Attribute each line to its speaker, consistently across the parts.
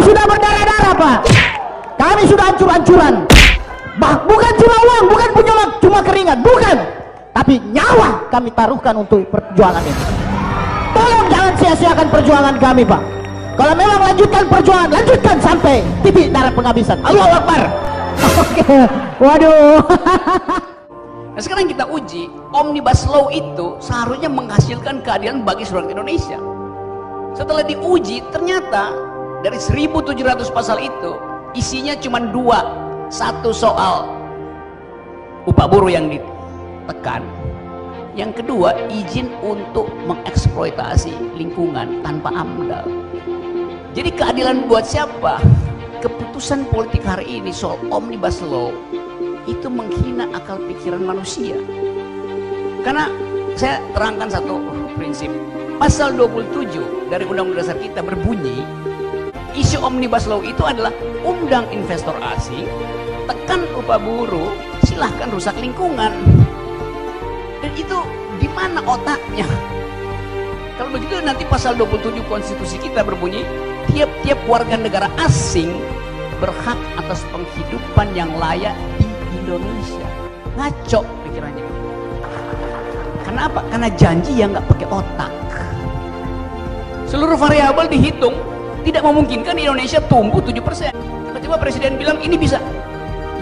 Speaker 1: sudah berdarah-darah, Pak. Kami sudah hancur-hancuran. Bukan cuma uang, bukan cuma keringat, bukan. Tapi nyawa kami taruhkan untuk perjuangan ini. Tolong jangan sia-siakan perjuangan kami, Pak. Kalau memang lanjutkan perjuangan, lanjutkan sampai titik darah penghabisan. Allahu Akbar. Oke. Waduh.
Speaker 2: Nah, sekarang kita uji, Omnibus Law itu seharusnya menghasilkan keadilan bagi seluruh Indonesia. Setelah diuji, ternyata dari 1.700 pasal itu isinya cuma dua. Satu soal upah buruh yang ditekan, yang kedua izin untuk mengeksploitasi lingkungan tanpa AMDAL. Jadi keadilan buat siapa? Keputusan politik hari ini soal Omnibus Law itu menghina akal pikiran manusia. Karena saya terangkan satu prinsip. Pasal 27 dari Undang-Undang Dasar kita berbunyi, isu Omnibus Law itu adalah undang investor asing, tekan upah buruh, silahkan rusak lingkungan. Dan itu di mana otaknya? Kalau begitu nanti pasal 27 konstitusi kita berbunyi, tiap-tiap warga negara asing berhak atas penghidupan yang layak di Indonesia. Ngaco pikirannya. Kenapa? Karena janji yang nggak pakai otak. Seluruh variabel dihitung, tidak memungkinkan di Indonesia tumbuh 7%. Tiba-tiba presiden bilang ini bisa.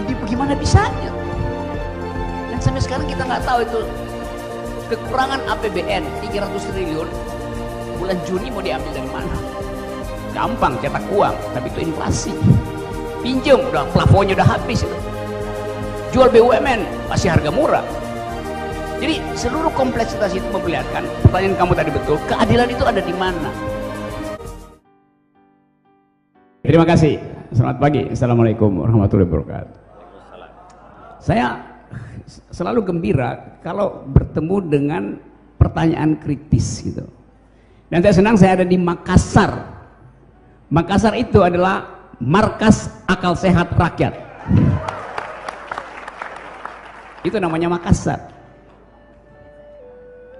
Speaker 2: Jadi bagaimana bisanya? Dan sampai sekarang kita nggak tahu itu kekurangan APBN 300 triliun bulan Juni mau diambil dari mana? Gampang cetak uang, tapi itu inflasi. Pinjam udah plafonnya udah habis itu. Jual BUMN masih harga murah. Jadi seluruh kompleksitas itu memperlihatkan, pertanyaan kamu tadi betul, keadilan itu ada di mana?
Speaker 3: Terima kasih. Selamat pagi. Assalamualaikum warahmatullahi wabarakatuh. Saya selalu gembira kalau bertemu dengan pertanyaan kritis gitu. Dan saya senang saya ada di Makassar. Makassar itu adalah markas akal sehat rakyat. Itu namanya Makassar.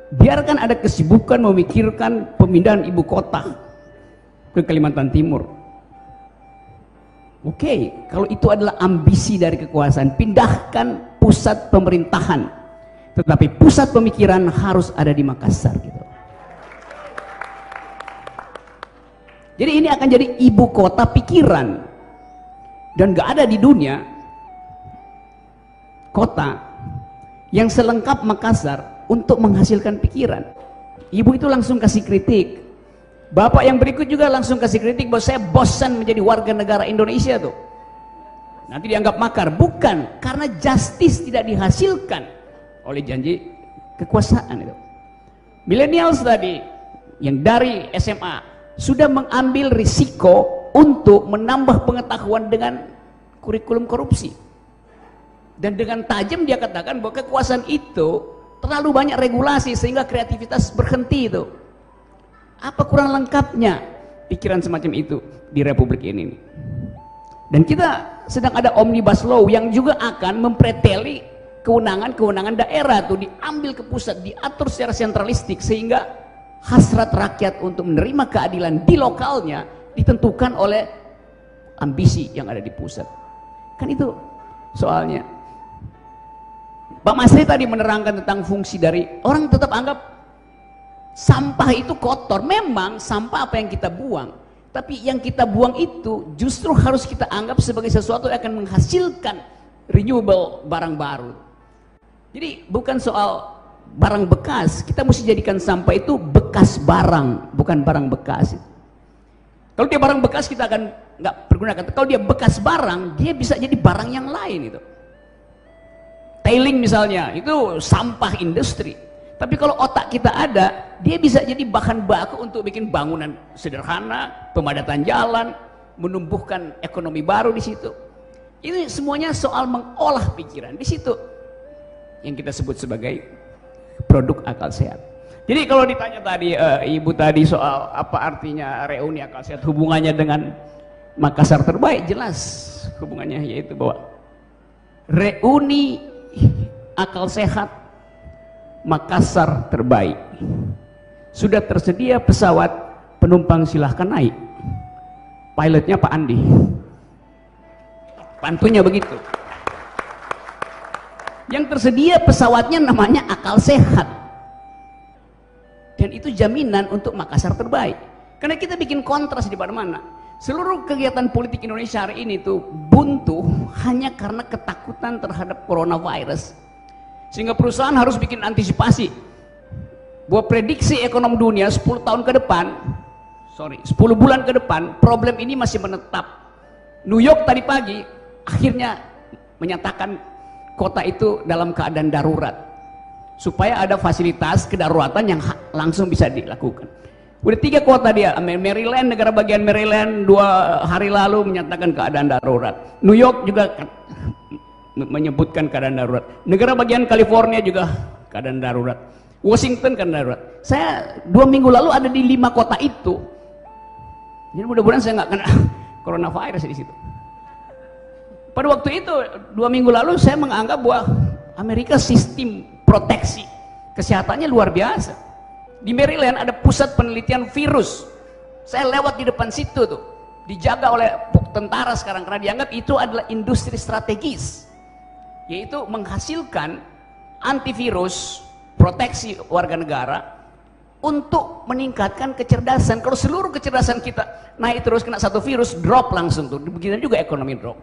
Speaker 3: Biarkan ada kesibukan memikirkan pemindahan ibu kota ke Kalimantan Timur. Oke, kalau itu adalah ambisi dari kekuasaan, pindahkan pusat pemerintahan. Tetapi pusat pemikiran harus ada di Makassar gitu. Jadi ini akan jadi ibu kota pikiran. Dan gak ada di dunia kota yang selengkap Makassar untuk menghasilkan pikiran. Ibu itu langsung kasih kritik. Bapak yang berikut juga langsung kasih kritik bahwa saya bosan menjadi warga negara Indonesia tuh. Nanti dianggap makar. Bukan, karena justice tidak dihasilkan oleh janji kekuasaan itu. Millennials tadi yang dari SMA sudah mengambil risiko untuk menambah pengetahuan dengan kurikulum korupsi. Dan dengan tajam dia katakan bahwa kekuasaan itu terlalu banyak regulasi sehingga kreativitas berhenti itu. Apa kurang lengkapnya pikiran semacam itu di Republik ini? Dan kita sedang ada Omnibus Law yang juga akan mempreteli kewenangan-kewenangan daerah tuh diambil ke pusat, diatur secara sentralistik sehingga hasrat rakyat untuk menerima keadilan di lokalnya ditentukan oleh ambisi yang ada di pusat. Kan itu soalnya. Pak Masri tadi menerangkan tentang fungsi dari orang tetap anggap sampah itu kotor. Memang sampah apa yang kita buang, tapi yang kita buang itu justru harus kita anggap sebagai sesuatu yang akan menghasilkan renewable barang baru. Jadi bukan soal barang bekas, kita mesti jadikan sampah itu bekas barang, bukan barang bekas. Kalau dia barang bekas kita akan nggak pergunakan. Kalau dia bekas barang, dia bisa jadi barang yang lain itu. Tailing misalnya, itu sampah industri. Tapi kalau otak kita ada, dia bisa jadi bahan baku untuk bikin bangunan sederhana, pemadatan jalan, menumbuhkan ekonomi baru di situ. Ini semuanya soal mengolah pikiran. Di situ yang kita sebut sebagai produk akal sehat. Jadi kalau ditanya tadi ibu tadi soal apa artinya reuni akal sehat, hubungannya dengan Makassar terbaik, jelas hubungannya, yaitu bahwa reuni akal sehat Makassar terbaik. Sudah tersedia pesawat penumpang, silahkan naik. pilotnya Pak Andi, pantunya begitu. Yang tersedia pesawatnya namanya akal sehat, dan itu jaminan untuk Makassar terbaik. Karena kita bikin kontras di mana-mana. Seluruh kegiatan politik Indonesia hari ini tuh buntu hanya karena ketakutan terhadap coronavirus, sehingga perusahaan harus bikin antisipasi bahwa prediksi ekonomi dunia 10 tahun ke depan, 10 bulan ke depan, problem ini masih menetap. New York tadi pagi akhirnya menyatakan kota itu dalam keadaan darurat, supaya ada fasilitas kedaruratan yang langsung bisa dilakukan. Udah 3 kota dia, Maryland, negara bagian Maryland 2 hari lalu menyatakan keadaan darurat. New York juga menyebutkan keadaan darurat. Negara bagian California juga keadaan darurat. Washington keadaan darurat. Saya 2 minggu lalu ada di 5 kota itu. Jadi mudah-mudahan saya nggak kena coronavirus di situ. Pada waktu itu 2 minggu lalu saya menganggap bahwa Amerika sistem proteksi kesehatannya luar biasa. Di Maryland ada pusat penelitian virus. Saya lewat di depan situ tuh, dijaga oleh tentara sekarang karena dianggap itu adalah industri strategis, yaitu menghasilkan antivirus, proteksi warga negara untuk meningkatkan kecerdasan. Kalau seluruh kecerdasan kita naik terus, kena satu virus, drop langsung tuh. Begitu juga ekonomi drop.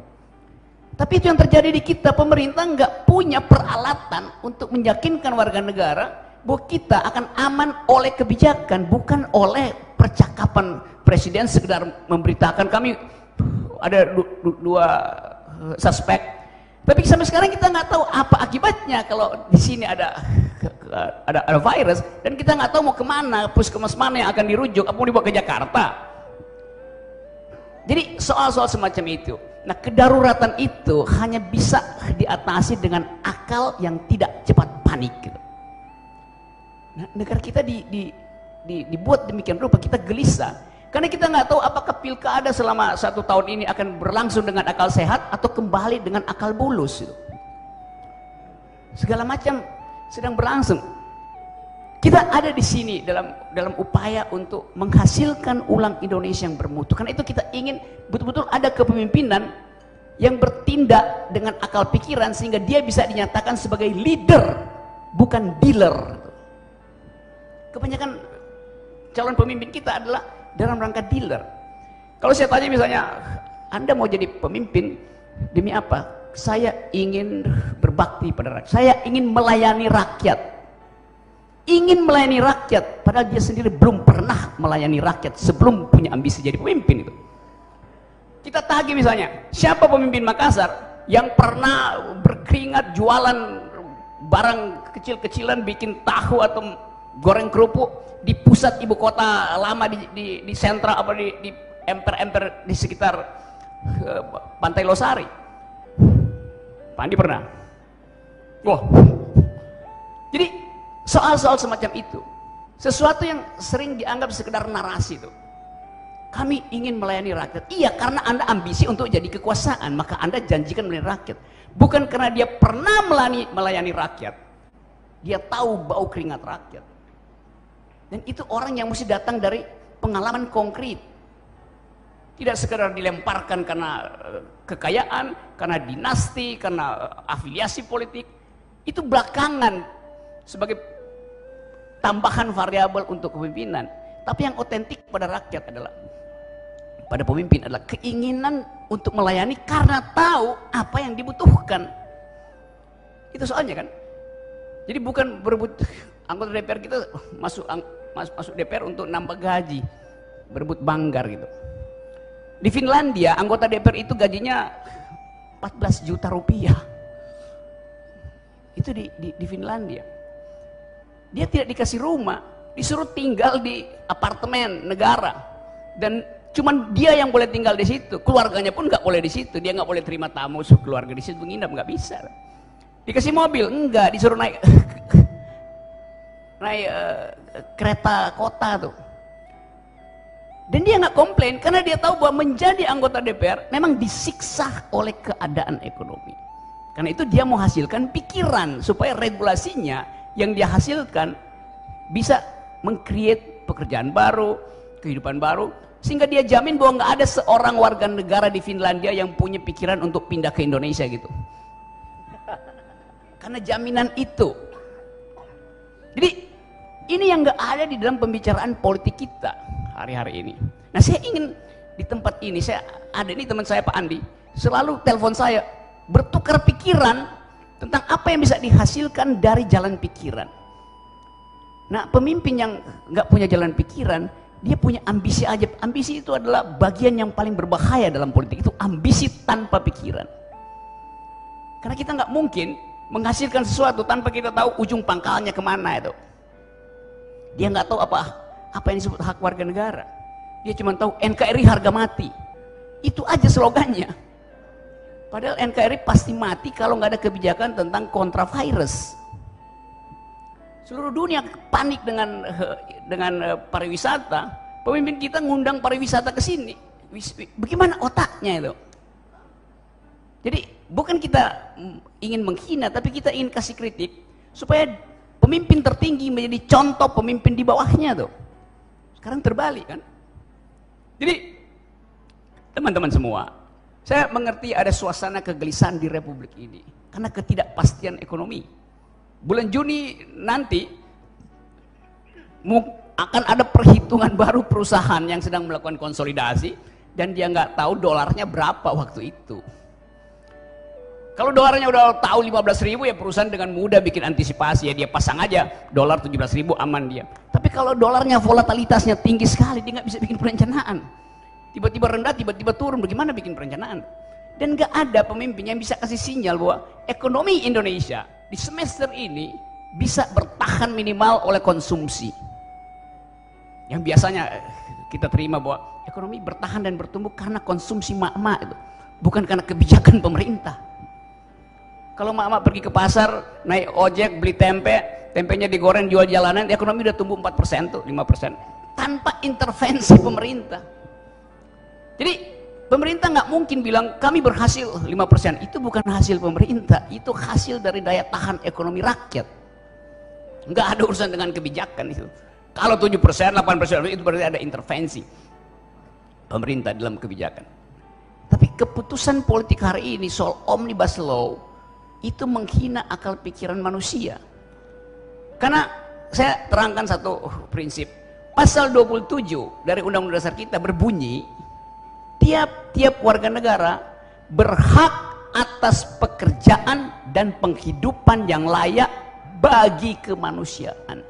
Speaker 3: Tapi itu yang terjadi di kita. Pemerintah nggak punya peralatan untuk meyakinkan warga negara bahwa kita akan aman oleh kebijakan, bukan oleh percakapan presiden sekedar memberitakan kami ada 2 suspek. Tapi sampai sekarang kita nggak tahu apa akibatnya kalau di sini ada virus, dan kita nggak tahu mau kemana, puskesmas mana yang akan dirujuk, apa mau dibawa ke Jakarta. Jadi soal-soal semacam itu. Nah, kedaruratan itu hanya bisa diatasi dengan akal yang tidak cepat panik gitu. Nah, negara kita dibuat demikian rupa, kita gelisah karena kita nggak tahu apakah pilkada selama 1 tahun ini akan berlangsung dengan akal sehat atau kembali dengan akal bulus gitu. Segala macam sedang berlangsung. Kita ada di sini dalam upaya untuk menghasilkan ulang Indonesia yang bermutu. Karena itu kita ingin betul-betul ada kepemimpinan yang bertindak dengan akal pikiran sehingga dia bisa dinyatakan sebagai leader, bukan dealer. Kebanyakan calon pemimpin kita adalah dalam rangka dealer. Kalau saya tanya misalnya, Anda mau jadi pemimpin demi apa? Saya ingin berbakti pada rakyat, saya ingin melayani rakyat. Ingin melayani rakyat, padahal dia sendiri belum pernah melayani rakyat sebelum punya ambisi jadi pemimpin itu. Kita tagih misalnya, siapa pemimpin Makassar yang pernah berkeringat jualan barang kecil-kecilan, bikin tahu atau goreng kerupuk di pusat ibu kota lama, di sentra apa di emper-emper di sekitar Pantai Losari? Pak Andi pernah? Wah. Jadi soal-soal semacam itu, sesuatu yang sering dianggap sekedar narasi itu. Kami ingin melayani rakyat. Iya, karena Anda ambisi untuk jadi kekuasaan, maka Anda janjikan melayani rakyat. Bukan karena dia pernah melayani rakyat. Dia tahu bau keringat rakyat. Dan itu orang yang mesti datang dari pengalaman konkret. Tidak sekedar dilemparkan karena kekayaan, karena dinasti, karena afiliasi politik. Itu belakangan sebagai tambahan variabel untuk kepemimpinan. Tapi yang otentik pada rakyat adalah, pada pemimpin adalah keinginan untuk melayani karena tahu apa yang dibutuhkan. Itu soalnya kan. Jadi bukan berebut, anggota DPR kita masuk DPR untuk nambah gaji, berebut banggar gitu. Di Finlandia anggota DPR itu gajinya 14 juta rupiah. Itu di Finlandia. Dia tidak dikasih rumah, disuruh tinggal di apartemen negara, dan cuman dia yang boleh tinggal di situ, keluarganya pun nggak boleh di situ. Dia nggak boleh terima tamu keluarga di situ menginap, nggak bisa. Dikasih mobil enggak, disuruh naik kereta kota tuh. Dan dia nggak komplain karena dia tahu bahwa menjadi anggota DPR memang disiksa oleh keadaan ekonomi. Karena itu dia mau hasilkan pikiran supaya regulasinya yang dia hasilkan bisa meng-create pekerjaan baru, kehidupan baru,
Speaker 2: Sehingga dia jamin bahwa nggak ada seorang warga negara di Finlandia yang punya pikiran untuk pindah ke Indonesia gitu. Karena jaminan itu. Jadi ini yang nggak ada di dalam pembicaraan politik kita hari-hari ini. Nah, saya ingin di tempat ini, saya ada ini teman saya Pak Andi, selalu telepon saya, bertukar pikiran tentang apa yang bisa dihasilkan dari jalan pikiran. Nah, pemimpin yang nggak punya jalan pikiran, dia punya ambisi aja. Ambisi itu adalah bagian yang paling berbahaya dalam politik, itu ambisi tanpa pikiran. Karena kita nggak mungkin menghasilkan sesuatu tanpa kita tahu ujung pangkalnya kemana itu. Dia nggak tahu apa yang disebut hak warga negara. Dia cuma tahu NKRI harga mati. Itu aja slogannya. Padahal NKRI pasti mati kalau nggak ada kebijakan tentang kontra virus. Seluruh dunia panik dengan pariwisata. Pemimpin kita ngundang pariwisata ke sini. Bagaimana otaknya itu? Jadi bukan kita ingin menghina, tapi kita ingin kasih kritik supaya pemimpin tertinggi menjadi contoh pemimpin di bawahnya tuh. Sekarang terbalik kan? Jadi teman-teman semua, saya mengerti ada suasana kegelisahan di Republik ini karena ketidakpastian ekonomi. Bulan Juni nanti akan ada perhitungan baru perusahaan yang sedang melakukan konsolidasi dan dia nggak tahu dolarnya berapa waktu itu. Kalau dolarnya udah tahu 15.000 ya perusahaan dengan mudah bikin antisipasi, ya dia pasang aja dolar 17.000 aman dia. Tapi kalau dolarnya volatilitasnya tinggi sekali, dia nggak bisa bikin perencanaan. Tiba-tiba rendah, tiba-tiba turun, bagaimana bikin perencanaan? Dan nggak ada pemimpin yang bisa kasih sinyal bahwa ekonomi Indonesia di semester ini bisa bertahan minimal oleh konsumsi. Yang biasanya kita terima bahwa ekonomi bertahan dan bertumbuh karena konsumsi mak-mak itu, bukan karena kebijakan pemerintah. Kalau mak-mak pergi ke pasar, naik ojek, beli tempe, tempenya digoreng, jual jalanan, ekonomi udah tumbuh 4% tuh, 5%. Tanpa intervensi pemerintah. Jadi pemerintah nggak mungkin bilang kami berhasil 5%. Itu bukan hasil pemerintah, itu hasil dari daya tahan ekonomi rakyat. Nggak ada urusan dengan kebijakan itu. Kalau 7%, 8% itu berarti ada intervensi pemerintah dalam kebijakan. Tapi keputusan politik hari ini soal Omnibus Law itu menghina akal pikiran manusia. Karena saya terangkan satu prinsip. Pasal 27 dari Undang-Undang Dasar kita berbunyi, tiap-tiap warga negara berhak atas pekerjaan dan penghidupan yang layak bagi kemanusiaan.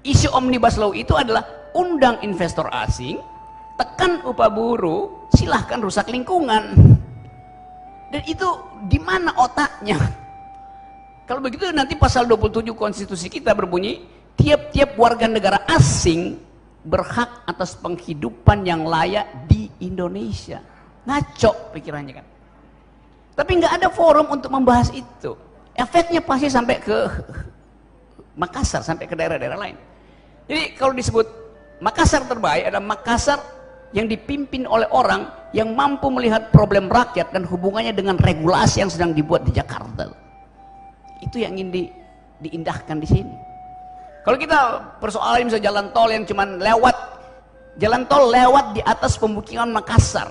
Speaker 2: Isu Omnibus Law itu adalah undang investor asing, tekan upah buruh, silahkan rusak lingkungan. Dan itu di mana otaknya? Kalau begitu nanti pasal 27 konstitusi kita berbunyi, tiap-tiap warga negara asing berhak atas penghidupan yang layak di Indonesia. Ngaco pikirannya kan. Tapi nggak ada forum untuk membahas itu. Efeknya pasti sampai ke Makassar, sampai ke daerah-daerah lain. Jadi kalau disebut Makassar terbaik, ada Makassar yang dipimpin oleh orang yang mampu melihat problem rakyat dan hubungannya dengan regulasi yang sedang dibuat di Jakarta. Itu yang ingin diindahkan di sini. Kalau kita persoalan misalnya jalan tol yang cuman jalan tol lewat di atas pemukiman Makassar,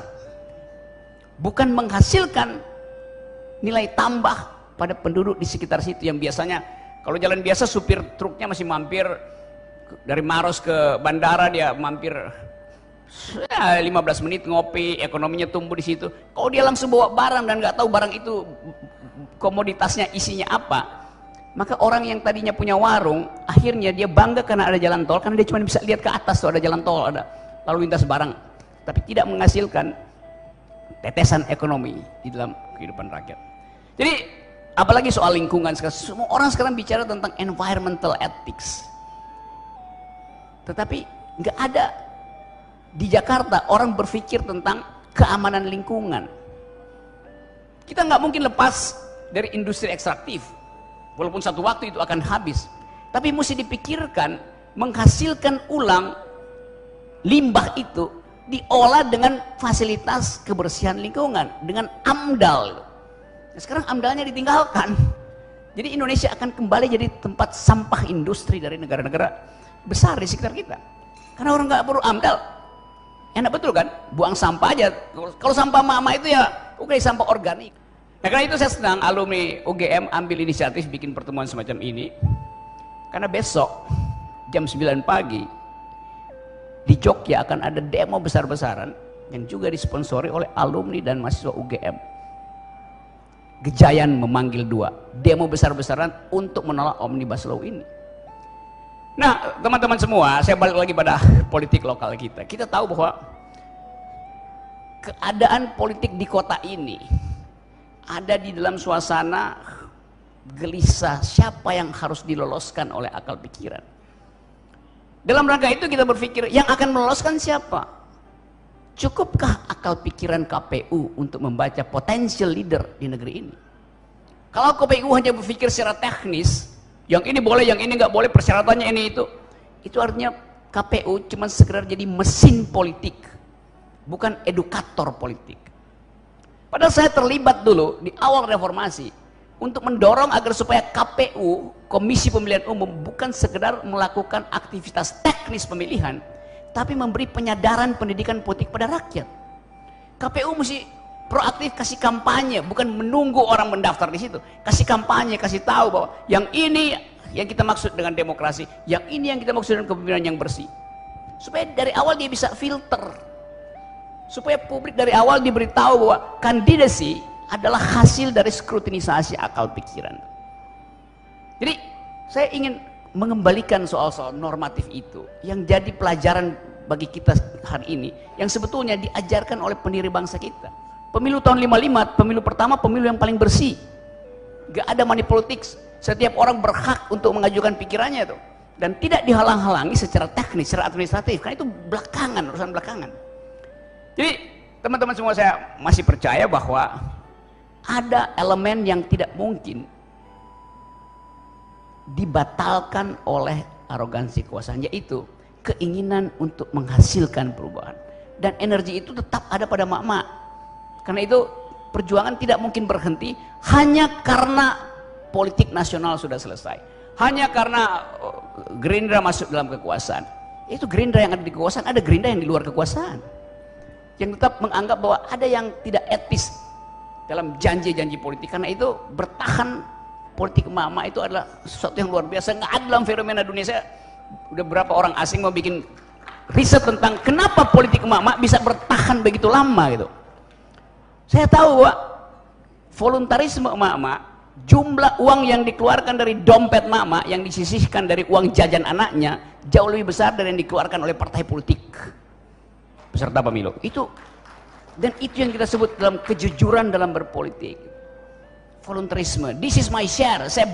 Speaker 2: bukan menghasilkan nilai tambah pada penduduk di sekitar situ yang biasanya kalau jalan biasa supir truknya masih mampir dari Maros ke bandara, dia mampir 15 menit ngopi, ekonominya tumbuh di situ. Kalau dia langsung bawa barang dan nggak tahu barang itu komoditasnya isinya apa, maka orang yang tadinya punya warung akhirnya dia bangga karena ada jalan tol, karena dia cuma bisa lihat ke atas tuh ada jalan tol, ada lalu lintas barang, tapi tidak menghasilkan tetesan ekonomi di dalam kehidupan rakyat. Jadi apalagi soal lingkungan, semua orang sekarang bicara tentang environmental ethics, tetapi nggak ada di Jakarta orang berpikir tentang keamanan lingkungan. Kita nggak mungkin lepas dari industri ekstraktif, walaupun satu waktu itu akan habis. Tapi mesti dipikirkan menghasilkan ulang limbah itu diolah dengan fasilitas kebersihan lingkungan, dengan AMDAL. Nah, sekarang AMDALnya ditinggalkan. Jadi Indonesia akan kembali jadi tempat sampah industri dari negara-negara besar di sekitar kita. Karena orang nggak perlu AMDAL. Enak betul kan? Buang sampah aja. Kalau sampah mama itu ya oke, sampah organik. Nah, karena itu saya senang alumni UGM ambil inisiatif bikin pertemuan semacam ini. Karena besok jam 9 pagi di Jogja akan ada demo besar-besaran yang juga disponsori oleh alumni dan mahasiswa UGM. Gejayan memanggil 2, demo besar-besaran untuk menolak Omnibus Law ini. Nah, teman-teman semua, saya balik lagi pada politik lokal kita. Kita tahu bahwa keadaan politik di kota ini ada di dalam suasana gelisah, siapa yang harus diloloskan oleh akal pikiran. Dalam rangka itu kita berpikir, yang akan meloloskan siapa? Cukupkah akal pikiran KPU untuk membaca potential leader di negeri ini? Kalau KPU hanya berpikir secara teknis, yang ini boleh, yang ini nggak boleh, persyaratannya ini itu artinya KPU cuma sekedar jadi mesin politik, bukan edukator politik. Padahal saya terlibat dulu di awal reformasi untuk mendorong agar supaya KPU, Komisi Pemilihan Umum, bukan sekedar melakukan aktivitas teknis pemilihan, tapi memberi penyadaran pendidikan politik pada rakyat. KPU mesti proaktif, kasih kampanye, bukan menunggu orang mendaftar di situ. Kasih kampanye, kasih tahu bahwa yang ini yang kita maksud dengan demokrasi, yang ini yang kita maksud dengan kepemimpinan yang bersih. Supaya dari awal dia bisa filter. Supaya publik dari awal diberitahu bahwa kandidasi adalah hasil dari skrutinisasi akal pikiran. Jadi saya ingin mengembalikan soal-soal normatif itu yang jadi pelajaran bagi kita hari ini, yang sebetulnya diajarkan oleh pendiri bangsa kita. Pemilu tahun 55, pemilu pertama, pemilu yang paling bersih, gak ada money politics, setiap orang berhak untuk mengajukan pikirannya itu, dan tidak dihalang-halangi secara teknis, secara administratif, karena itu belakangan, urusan belakangan. Jadi teman-teman semua, saya masih percaya bahwa ada elemen yang tidak mungkin dibatalkan oleh arogansi kekuasaan, yaitu keinginan untuk menghasilkan perubahan, dan energi itu tetap ada pada mak-mak. Karena itu perjuangan tidak mungkin berhenti hanya karena politik nasional sudah selesai, hanya karena Gerindra masuk dalam kekuasaan. Itu Gerindra yang ada di kekuasaan, ada Gerindra yang di luar kekuasaan yang tetap menganggap bahwa ada yang tidak etis dalam janji-janji politik. Karena itu bertahan politik emak-emak itu adalah sesuatu yang luar biasa, nggak ada dalam fenomena dunia. Saya udah berapa orang asing mau bikin riset tentang kenapa politik emak-emak bisa bertahan begitu lama gitu. Saya tahu bahwa voluntarisme emak-emak, jumlah uang yang dikeluarkan dari dompet emak-emak yang disisihkan dari uang jajan anaknya jauh lebih besar dari yang dikeluarkan oleh partai politik peserta pemilu itu. Dan itu yang kita sebut dalam kejujuran dalam berpolitik, voluntarisme. This is my share, saya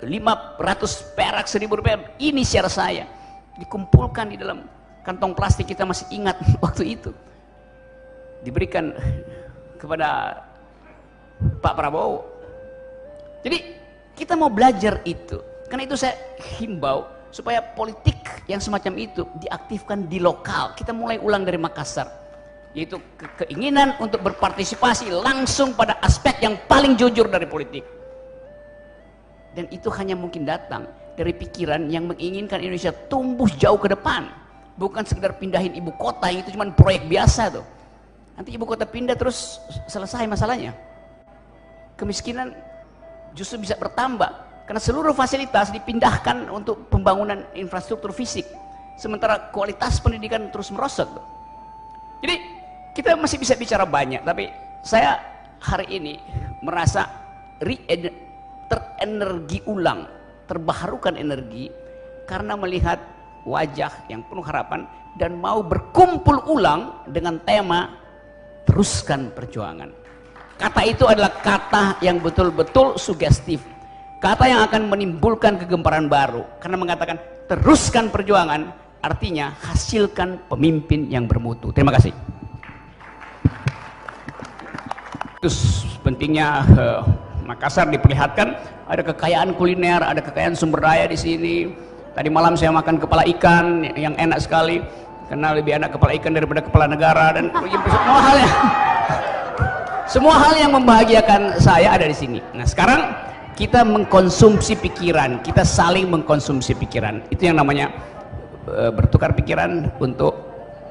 Speaker 2: 500 perak, 1000 rupiah, ini share saya, dikumpulkan di dalam kantong plastik. Kita masih ingat waktu itu diberikan kepada Pak Prabowo. Jadi kita mau belajar itu. Karena itu saya himbau supaya politik yang semacam itu diaktifkan di lokal. Kita mulai ulang dari Makassar, yaitu keinginan untuk berpartisipasi langsung pada aspek yang paling jujur dari politik. Dan itu hanya mungkin datang dari pikiran yang menginginkan Indonesia tumbuh jauh ke depan, bukan sekedar pindahin ibu kota yang itu cuma proyek biasa tuh. Nanti ibu kota pindah terus selesai masalahnya. Kemiskinan justru bisa bertambah karena seluruh fasilitas dipindahkan untuk pembangunan infrastruktur fisik, sementara kualitas pendidikan terus merosot. Jadi kita masih bisa bicara banyak, tapi saya hari ini merasa terenergi ulang, terbaharukan energi karena melihat wajah yang penuh harapan dan mau berkumpul ulang dengan tema teruskan perjuangan. Kata itu adalah kata yang betul-betul sugestif, kata yang akan menimbulkan kegemparan baru, karena mengatakan teruskan perjuangan artinya hasilkan pemimpin yang bermutu. Terima kasih. Terus pentingnya Makassar diperlihatkan, ada kekayaan kuliner, ada kekayaan sumber daya di sini. Tadi malam saya makan kepala ikan yang enak sekali, karena lebih enak kepala ikan daripada kepala negara, dan semua hal yang membahagiakan saya ada di sini. Nah, sekarang kita mengkonsumsi pikiran, kita saling mengkonsumsi pikiran. Itu yang namanya bertukar pikiran untuk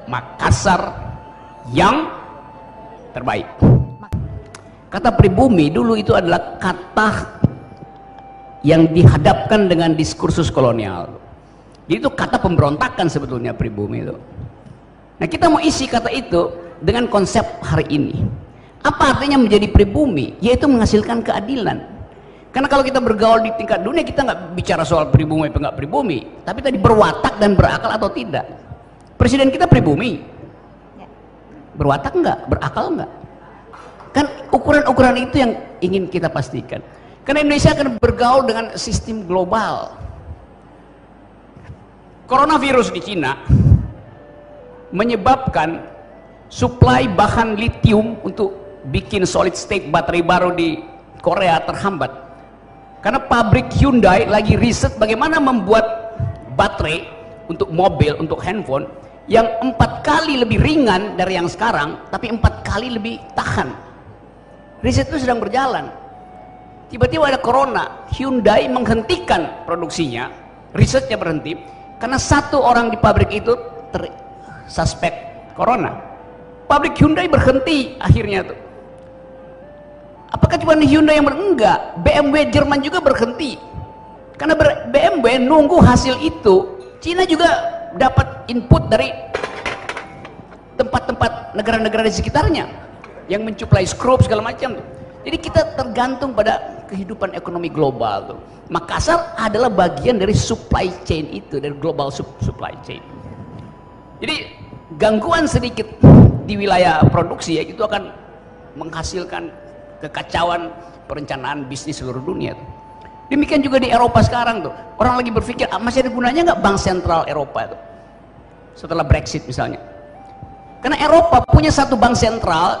Speaker 2: Makassar yang terbaik. Kata pribumi dulu itu adalah kata yang dihadapkan dengan diskursus kolonial. Jadi itu kata pemberontakan sebetulnya pribumi itu. Nah, kita mau isi kata itu dengan konsep hari ini. Apa artinya menjadi pribumi? Yaitu menghasilkan keadilan. Karena kalau kita bergaul di tingkat dunia, kita nggak bicara soal pribumi apa nggak pribumi, tapi tadi berwatak dan berakal atau tidak. Presiden kita pribumi, berwatak nggak, berakal nggak? Kan ukuran-ukuran itu yang ingin kita pastikan. Karena Indonesia akan bergaul dengan sistem global. Coronavirus di Cina menyebabkan suplai bahan litium untuk bikin solid state baterai baru di Korea terhambat. Karena pabrik Hyundai lagi riset bagaimana membuat baterai untuk mobil, untuk handphone yang 4 kali lebih ringan dari yang sekarang, tapi 4 kali lebih tahan. Riset itu sedang berjalan. Tiba-tiba ada corona, Hyundai menghentikan produksinya, risetnya berhenti, karena 1 orang di pabrik itu tersuspek corona. Pabrik Hyundai berhenti akhirnya tuh. Apakah cuma Hyundai yang enggak? BMW Jerman juga berhenti. Karena BMW nunggu hasil itu, Cina juga dapat input dari tempat-tempat negara-negara di sekitarnya yang mencuplai skrup segala macam tuh. Jadi kita tergantung pada kehidupan ekonomi global tuh. Makassar adalah bagian dari supply chain itu, dari global supply chain. Jadi gangguan sedikit di wilayah produksi ya itu akan menghasilkan kekacauan perencanaan bisnis seluruh dunia tuh. Demikian juga di Eropa sekarang tuh. Orang lagi berpikir masih ada gunanya nggak bank sentral Eropa tuh setelah Brexit misalnya. Karena Eropa punya satu bank sentral,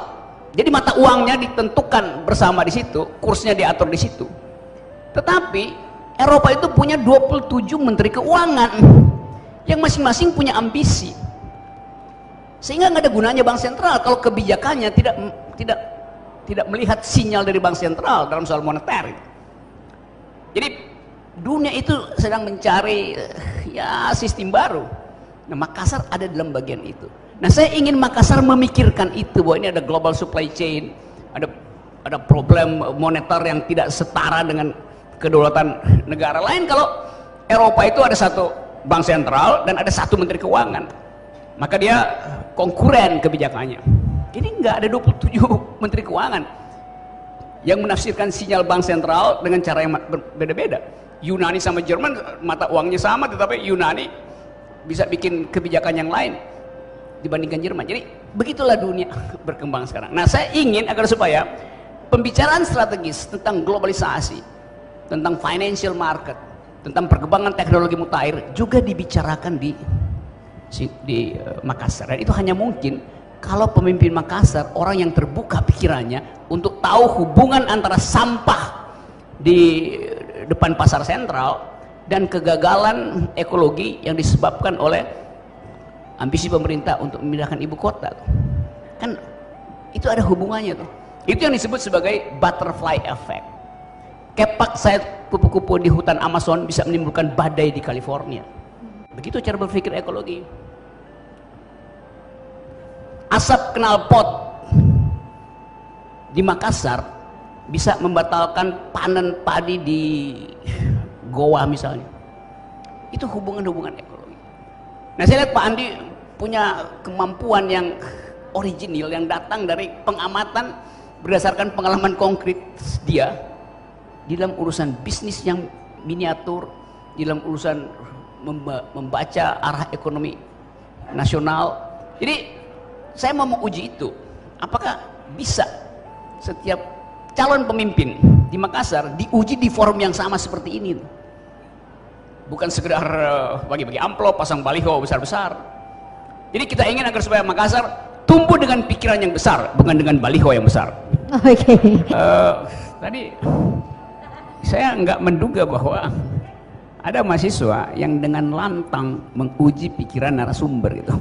Speaker 2: jadi mata uangnya ditentukan bersama di situ, kursnya diatur di situ. Tetapi Eropa itu punya 27 menteri keuangan yang masing-masing punya ambisi. Sehingga nggak ada gunanya bank sentral kalau kebijakannya tidak melihat sinyal dari bank sentral dalam soal moneter. Jadi dunia itu sedang mencari ya sistem baru. Nah, Makassar ada dalam bagian itu. Nah, saya ingin Makassar memikirkan itu bahwa ini ada global supply chain, ada problem moneter yang tidak setara dengan kedaulatan negara lain. Kalau Eropa itu ada satu bank sentral dan ada satu menteri keuangan, maka dia konkuren kebijakannya. Ini nggak ada 27 menteri keuangan yang menafsirkan sinyal bank sentral dengan cara yang berbeda-beda. Yunani sama Jerman mata uangnya sama, tetapi Yunani bisa bikin kebijakan yang lain dibandingkan Jerman. Jadi begitulah dunia berkembang sekarang. Nah, saya ingin agar supaya pembicaraan strategis tentang globalisasi, tentang financial market, tentang perkembangan teknologi mutakhir juga dibicarakan di Makassar. Dan itu hanya mungkin kalau pemimpin Makassar orang yang terbuka pikirannya untuk tahu hubungan antara sampah di depan pasar sentral dan kegagalan ekologi yang disebabkan oleh ambisi pemerintah untuk memindahkan ibu kota. Kan itu ada hubungannya tuh. Itu yang disebut sebagai butterfly effect. Kepak sayap kupu-kupu di hutan Amazon bisa menimbulkan badai di California. Begitu cara berpikir ekologi. Asap knalpot di Makassar bisa membatalkan panen padi di Goa misalnya. Itu hubungan-hubungan ekologi. Nah, saya lihat Pak Andi punya kemampuan yang original yang datang dari pengamatan berdasarkan pengalaman konkret dia di dalam urusan bisnis yang miniatur, di dalam urusan membaca arah ekonomi nasional. Jadi saya mau menguji itu, apakah bisa setiap calon pemimpin di Makassar diuji di forum yang sama seperti ini, bukan sekedar bagi-bagi amplop, pasang baliho besar-besar. Jadi kita ingin agar supaya Makassar tumbuh dengan pikiran yang besar, bukan dengan baliho yang besar.
Speaker 1: Oke.
Speaker 2: Tadi saya nggak menduga bahwa ada mahasiswa yang dengan lantang menguji pikiran narasumber gitu.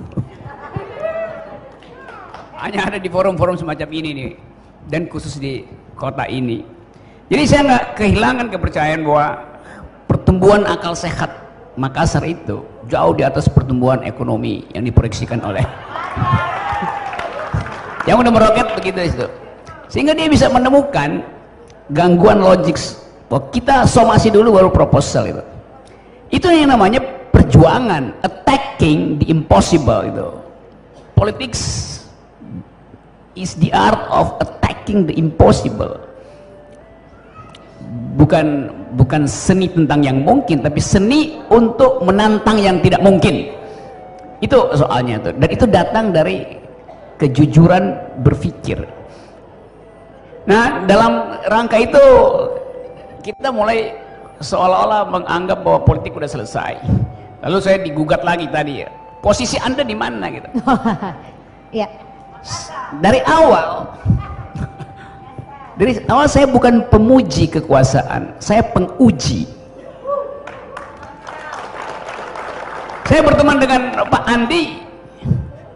Speaker 2: Hanya ada di forum-forum semacam ini nih, dan khusus di kota ini. Jadi saya nggak kehilangan kepercayaan bahwa pertumbuhan akal sehat Makassar itu jauh di atas pertumbuhan ekonomi yang diproyeksikan oleh Yang udah meroket begitu itu. Sehingga dia bisa menemukan gangguan logik. Bahwa kita somasi dulu baru proposal itu. Itu yang namanya perjuangan, attacking the impossible itu. Politics is the art of attacking the impossible. Bukan seni tentang yang mungkin, tapi seni untuk menantang yang tidak mungkin. Itu soalnya tuh. Dan itu datang dari kejujuran berpikir. Nah, dalam rangka itu kita mulai seolah-olah menganggap bahwa politik udah selesai. Lalu saya digugat lagi tadi ya. Posisi Anda di mana gitu?
Speaker 1: Ya.
Speaker 2: Dari awal saya bukan pemuji kekuasaan, saya penguji. Saya berteman dengan Pak Andi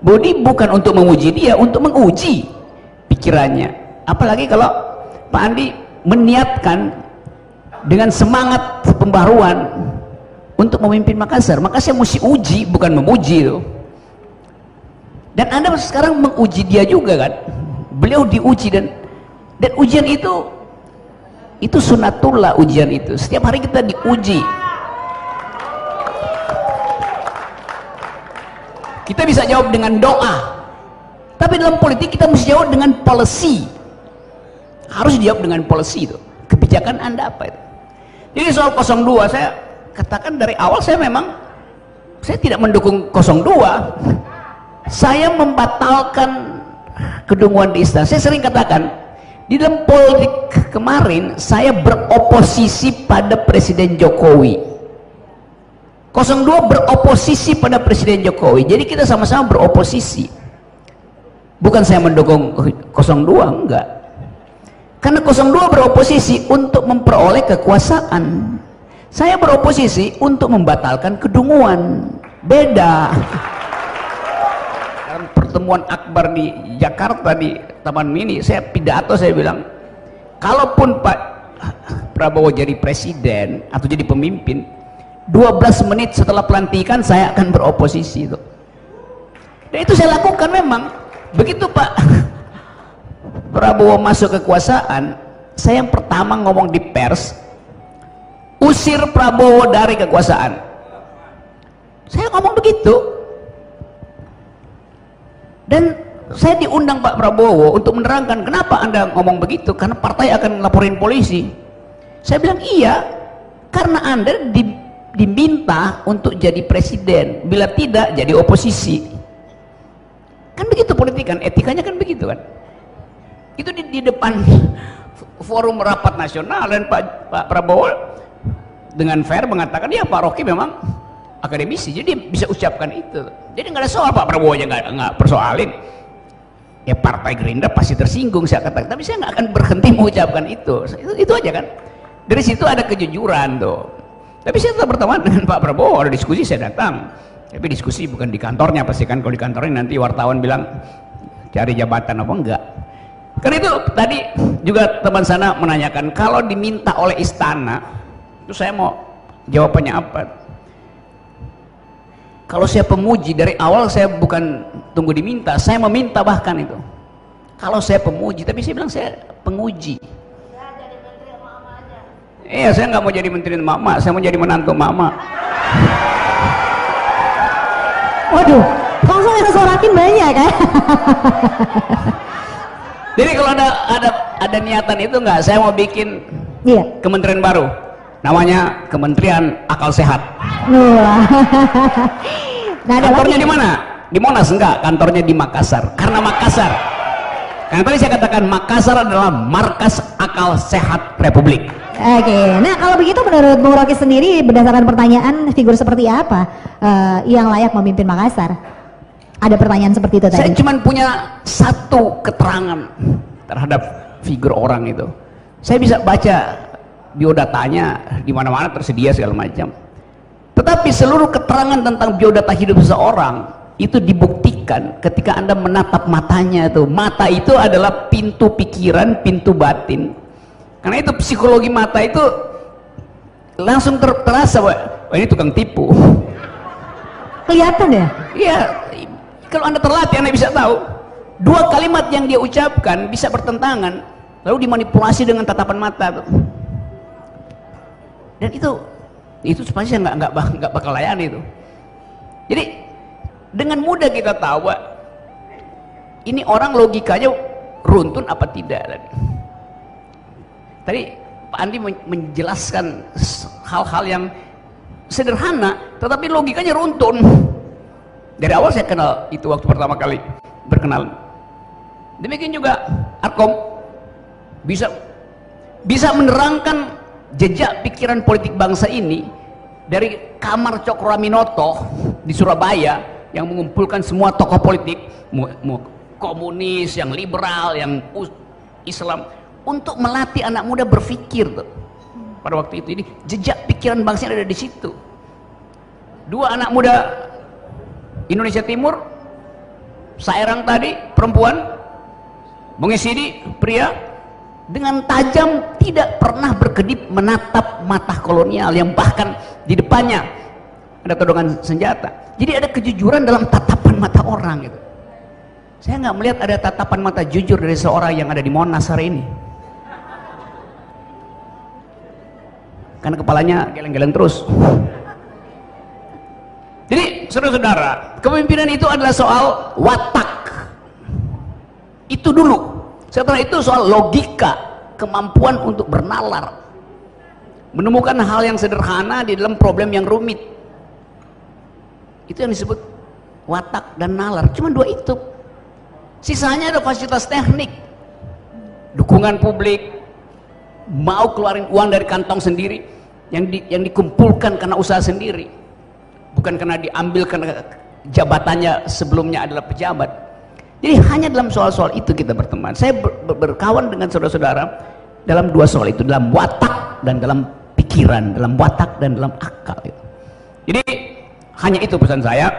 Speaker 2: Budi bukan untuk memuji dia, untuk menguji pikirannya. Apalagi kalau Pak Andi meniatkan dengan semangat pembaruan untuk memimpin Makassar, maka saya mesti uji, bukan memuji itu. Dan Anda sekarang menguji dia juga kan? Beliau diuji dan ujian itu sunatullah. Ujian itu setiap hari kita diuji. Kita bisa jawab dengan doa, tapi dalam politik kita mesti jawab dengan policy. Harus dijawab dengan policy itu. Kebijakan Anda apa itu? Jadi soal 02 saya katakan dari awal, saya tidak mendukung 02. Saya membatalkan kedunguan di istana. Saya sering katakan di dalam politik kemarin saya beroposisi pada Presiden Jokowi. 02 beroposisi pada Presiden Jokowi. Jadi kita sama-sama beroposisi. Bukan saya mendukung 02, enggak. Karena 02 beroposisi untuk memperoleh kekuasaan. Saya beroposisi untuk membatalkan kedunguan. Beda. Dalam pertemuan akbar di Jakarta di Taman Mini, saya pidato, saya bilang, kalaupun Pak Prabowo jadi presiden atau jadi pemimpin, 12 menit setelah pelantikan saya akan beroposisi itu. Dan itu saya lakukan memang. Begitu Pak Prabowo masuk kekuasaan, saya yang pertama ngomong di pers, usir Prabowo dari kekuasaan. Saya ngomong begitu. Dan saya diundang Pak Prabowo untuk menerangkan kenapa Anda ngomong begitu, karena partai akan laporin polisi. Saya bilang iya, karena Anda diminta untuk jadi presiden, bila tidak jadi oposisi. Kan begitu politik kan, etikanya kan begitu kan. Itu di depan forum rapat nasional, dan Pak Prabowo dengan fair mengatakan ya Pak Rocky memang akademisi, jadi dia bisa ucapkan itu. Jadi nggak ada soal, Pak Prabowo aja nggak persoalin. Ya Partai Gerindra pasti tersinggung, saya katakan, tapi saya nggak akan berhenti mengucapkan itu. Itu aja kan. Dari situ ada kejujuran tuh. Tapi saya tetap berteman dengan Pak Prabowo, ada diskusi saya datang. Tapi diskusi bukan di kantornya, pasti kan kalau di kantornya nanti wartawan bilang cari jabatan apa enggak. Karena itu tadi juga teman sana menanyakan, kalau diminta oleh istana, itu saya mau jawabannya apa? Kalau saya pemuji dari awal, saya bukan tunggu diminta, saya meminta bahkan itu. Kalau saya pemuji, tapi saya bilang saya penguji. Iya, saya nggak mau jadi menteri mama, saya mau jadi menantu mama.
Speaker 1: Waduh, langsung yang sorakin banyak kan?
Speaker 2: Jadi kalau ada niatan itu nggak, saya mau bikin kementerian baru, namanya Kementerian Akal Sehat.
Speaker 1: Nah,
Speaker 2: kantornya di mana? Di Monas? Enggak, kantornya di Makassar. Karena tadi saya katakan Makassar adalah markas akal sehat Republik.
Speaker 1: Oke, nah kalau begitu menurut Bung Rocky sendiri, berdasarkan pertanyaan, figur seperti apa yang layak memimpin Makassar? Ada pertanyaan seperti itu tadi.
Speaker 2: Saya cuma punya satu keterangan terhadap figur orang itu. Saya bisa baca biodatanya di mana-mana, tersedia segala macam. Tetapi seluruh keterangan tentang biodata hidup seseorang itu dibuktikan ketika Anda menatap matanya itu. Mata itu adalah pintu pikiran, pintu batin. Karena itu psikologi mata itu langsung terasa, wah ini tukang tipu.
Speaker 1: Kelihatan ya?
Speaker 2: Iya. kalau Anda terlatih, Anda bisa tahu dua kalimat yang dia ucapkan bisa bertentangan, lalu dimanipulasi dengan tatapan mata tuh. Dan itu pasti nggak bakal layani itu. Jadi dengan mudah kita tahu bahwa ini orang logikanya runtun apa tidak. Tadi Pak Andi menjelaskan hal-hal yang sederhana, tetapi logikanya runtun. Dari awal saya kenal itu waktu pertama kali berkenalan. Demikian juga Arkom bisa menerangkan jejak pikiran politik bangsa ini dari kamar Cokroaminoto di Surabaya yang mengumpulkan semua tokoh politik, mau komunis, yang liberal, yang Islam, untuk melatih anak muda berpikir tuh. Pada waktu itu ini jejak pikiran bangsa ada di situ. Dua anak muda Indonesia Timur, Sairang tadi perempuan, Mengisidi pria, dengan tajam tidak pernah berkedip menatap mata kolonial yang bahkan di depannya ada todongan senjata. Jadi ada kejujuran dalam tatapan mata orang gitu. Saya nggak melihat ada tatapan mata jujur dari seorang yang ada di Monas hari ini. Karena kepalanya geleng-geleng terus. Jadi saudara-saudara, kepemimpinan itu adalah soal watak. Itu dulu. Setelah itu soal logika, kemampuan untuk bernalar, menemukan hal yang sederhana di dalam problem yang rumit. Itu yang disebut watak dan nalar. Cuma dua itu. Sisanya ada fasilitas teknik, dukungan publik, mau keluarin uang dari kantong sendiri yang dikumpulkan karena usaha sendiri, bukan karena diambil karena jabatannya sebelumnya adalah pejabat. Jadi hanya dalam soal-soal itu kita berteman. Saya berkawan dengan saudara-saudara dalam dua soal itu, dalam watak dan dalam pikiran, dalam watak dan dalam akal. Jadi hanya itu pesan saya.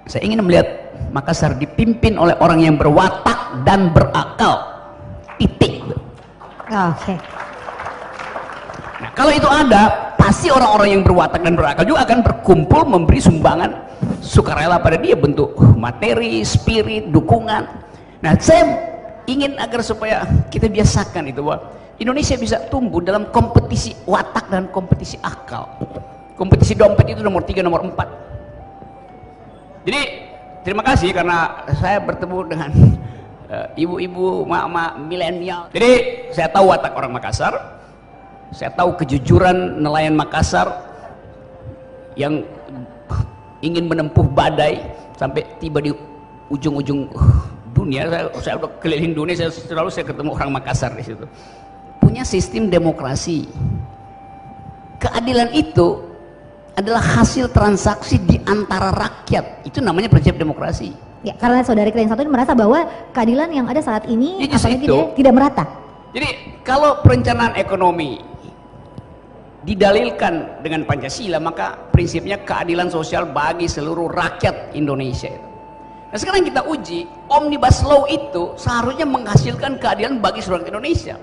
Speaker 2: Saya ingin melihat Makassar dipimpin oleh orang yang berwatak dan berakal. Titik.
Speaker 4: Oke.
Speaker 2: Nah, kalau itu ada, pasti orang-orang yang berwatak dan berakal juga akan berkumpul memberi sumbangan sukarela pada dia, bentuk materi, spirit, dukungan. Nah, saya ingin agar supaya kita biasakan itu, bahwa Indonesia bisa tumbuh dalam kompetisi watak dan kompetisi akal. Kompetisi dompet itu nomor 3, nomor 4. Jadi terima kasih karena saya bertemu dengan ibu-ibu, mak-mak milenial. Jadi saya tahu watak orang Makassar, saya tahu kejujuran nelayan Makassar yang ingin menempuh badai sampai tiba di ujung-ujung dunia. Saya udah keliling dunia, selalu saya ketemu orang Makassar di situ. Punya sistem demokrasi. Keadilan itu adalah hasil transaksi di antara rakyat. Itu namanya prinsip demokrasi.
Speaker 4: Ya, karena saudari kita yang satu ini merasa bahwa keadilan yang ada saat ini
Speaker 2: ya,
Speaker 4: apalagi dia tidak merata.
Speaker 2: Jadi kalau perencanaan ekonomi didalilkan dengan Pancasila, maka prinsipnya keadilan sosial bagi seluruh rakyat Indonesia itu. Nah, sekarang kita uji, Omnibus Law itu seharusnya menghasilkan keadilan bagi seluruh rakyat Indonesia.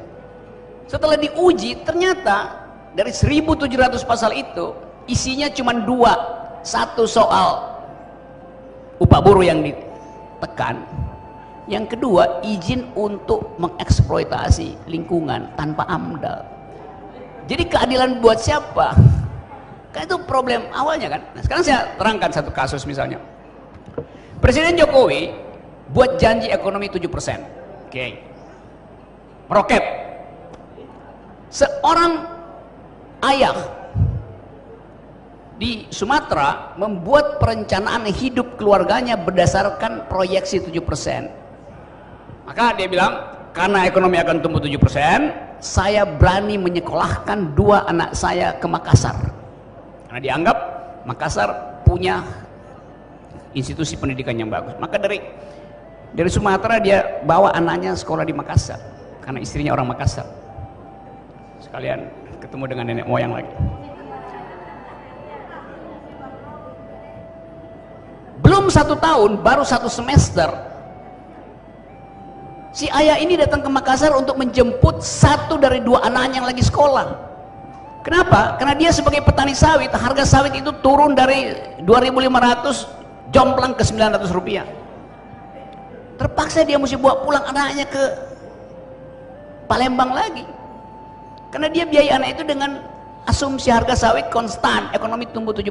Speaker 2: Setelah diuji, ternyata dari 1.700 pasal itu isinya cuma 2. Satu soal upah buruh yang ditekan, yang kedua izin untuk mengeksploitasi lingkungan tanpa AMDAL. Jadi keadilan buat siapa? Kan itu problem awalnya kan. Nah, sekarang saya terangkan satu kasus misalnya. Presiden Jokowi buat janji ekonomi 7%. Oke. Meroket. Seorang ayah di Sumatera membuat perencanaan hidup keluarganya berdasarkan proyeksi 7%. Maka dia bilang, karena ekonomi akan tumbuh 7%, saya berani menyekolahkan 2 anak saya ke Makassar. Karena dianggap Makassar punya institusi pendidikan yang bagus. Maka dari Sumatera dia bawa anaknya sekolah di Makassar. Karena istrinya orang Makassar. Sekalian ketemu dengan nenek moyang lagi. Belum 1 tahun, baru 1 semester, si ayah ini datang ke Makassar untuk menjemput 1 dari 2 anaknya yang lagi sekolah. Kenapa? Karena dia sebagai petani sawit, harga sawit itu turun dari 2.500 jomplang ke 900 rupiah. terpaksa dia mesti bawa pulang anaknya ke Palembang lagi, karena dia biaya anak itu dengan asumsi harga sawit konstan, ekonomi tumbuh 7%.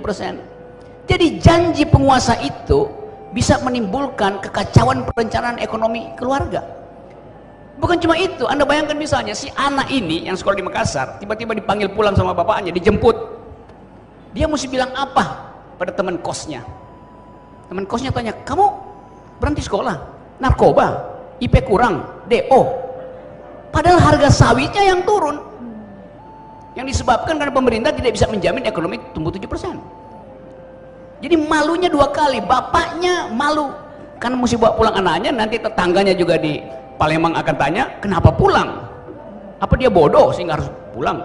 Speaker 2: Jadi janji penguasa itu bisa menimbulkan kekacauan perencanaan ekonomi keluarga. Bukan cuma itu, Anda bayangkan misalnya si anak ini yang sekolah di Makassar tiba-tiba dipanggil pulang sama bapaknya, dijemput, dia mesti bilang apa pada teman kosnya? Teman kosnya tanya, kamu berhenti sekolah, narkoba, IP kurang, DO, padahal harga sawitnya yang turun, yang disebabkan karena pemerintah tidak bisa menjamin ekonomi tumbuh 7%. Jadi malunya dua kali, bapaknya malu karena mesti bawa pulang anaknya, nanti tetangganya juga di Palembang akan tanya, kenapa pulang? Apa dia bodoh sehingga harus pulang?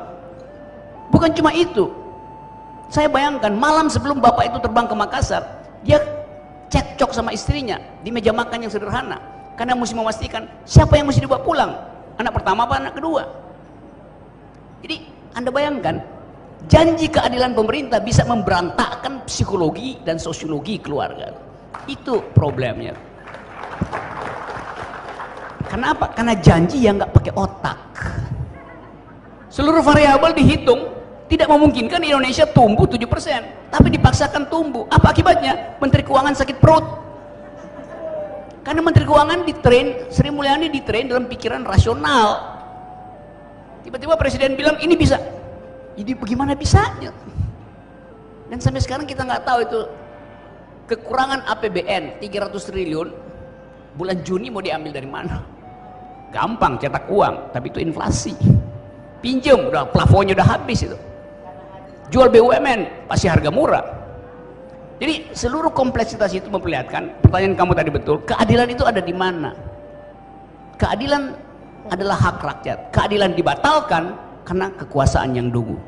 Speaker 2: Bukan cuma itu, saya bayangkan malam sebelum bapak itu terbang ke Makassar, dia cekcok sama istrinya di meja makan yang sederhana, karena mesti memastikan siapa yang mesti dibawa pulang, anak pertama apa anak kedua. Jadi Anda bayangkan, janji keadilan pemerintah bisa memberantakkan psikologi dan sosiologi keluarga. Itu problemnya. Kenapa? Karena janji yang nggak pakai otak. Seluruh variabel dihitung, tidak memungkinkan Indonesia tumbuh 7%, tapi dipaksakan tumbuh. Apa akibatnya? Menteri Keuangan sakit perut. Karena Menteri Keuangan ditrain, Sri Mulyani ditrain dalam pikiran rasional. Tiba-tiba Presiden bilang ini bisa. Jadi bagaimana bisanya? Dan sampai sekarang kita nggak tahu itu kekurangan APBN 300 triliun bulan Juni mau diambil dari mana? Gampang cetak uang, tapi itu inflasi. Pinjam, udah plafonnya udah habis itu. Jual BUMN pasti harga murah. Jadi seluruh kompleksitas itu memperlihatkan, pertanyaan kamu tadi betul, keadilan itu ada di mana? Keadilan adalah hak rakyat. Keadilan dibatalkan karena kekuasaan yang dungu.